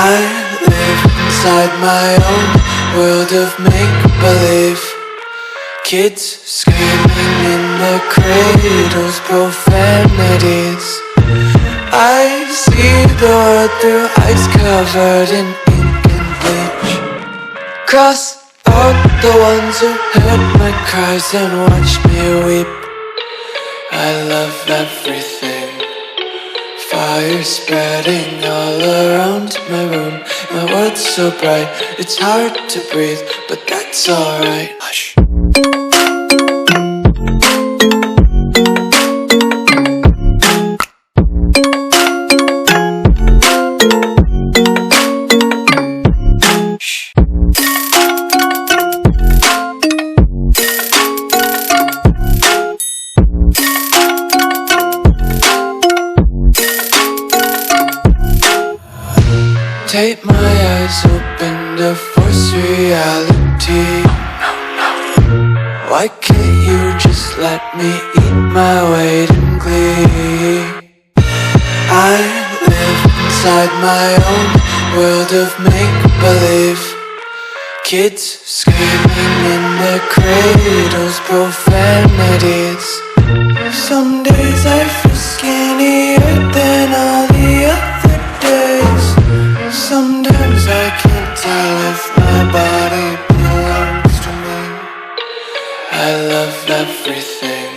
I live inside my own world of make-believe. Kids screaming in their cradles, profanities. I see the world through ice covered in ink and bleach. Cross out the ones who heard my cries and watched me weep. I love everything. Fire spreading all around my room. My world's so bright, it's hard to breathe, but that's alright. Hush. Tape my eyes open to force reality. Why can't you just let me eat my weight in glee? I live inside my own world of make-believe. Kids screaming in their cradles, profanities. Some days I feel skinnier than all the other days. Sometimes I can't tell if my body belongs to me. I love everything.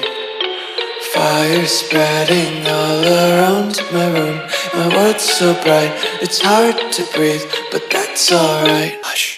Fire spreading all around my room. My world's so bright, it's hard to breathe, but that's alright. Hush.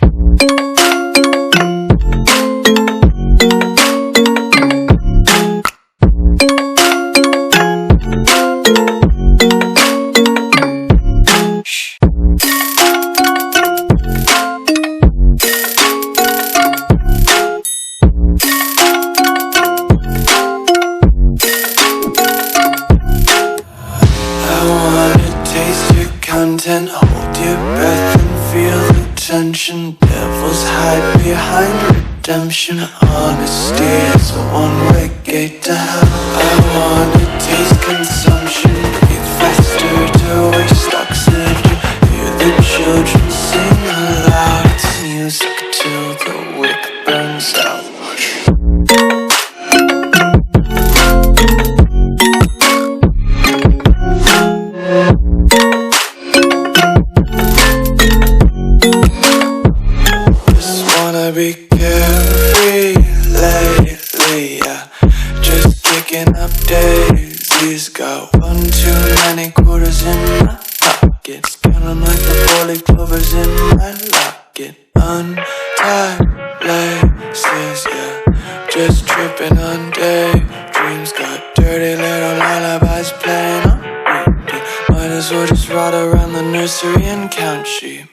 Content, hold your breath and feel the tension. Devils hide behind redemption. Honesty is a one-way gate to hell. I wanna taste consumption. Breathe faster to waste oxygen. Hear the children sing aloud. It's music till the wick burns out. Be carefree lately, yeah. Just kicking up daisies. Got one too many quarters in my pockets. Count 'em like the 4-leaf clovers in my locket. Untied laces, yeah. Just tripping on daydreams. Got dirty little lullabies playing on repeat. Might as well just ride around the nursery and count sheep.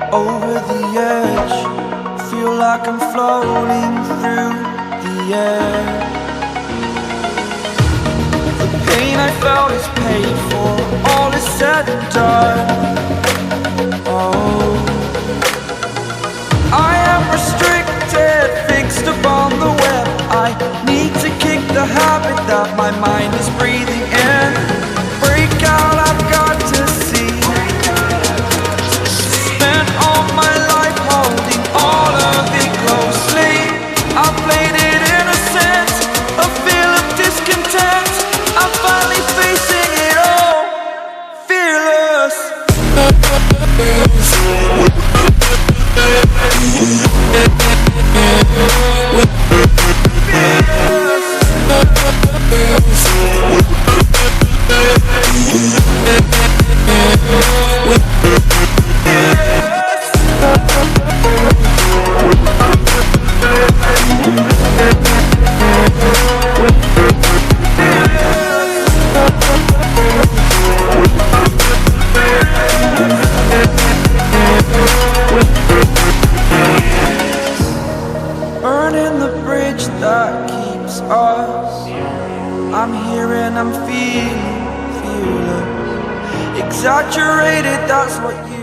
Over the edge, feel like I'm floating through the air. The pain I felt is paid for, all is said and done. Oh, I am restricted, fixed upon the web. I need to kick the habit that my mind is breathing in. Break out, I've got to see. Spent all my life holding all of it closely. I played it innocent, a feel of discontent. I'm finally facing it all, fearless. Burning the bridge that keeps us. I'm here and I'm feeling fearless. Exaggerated, that's what you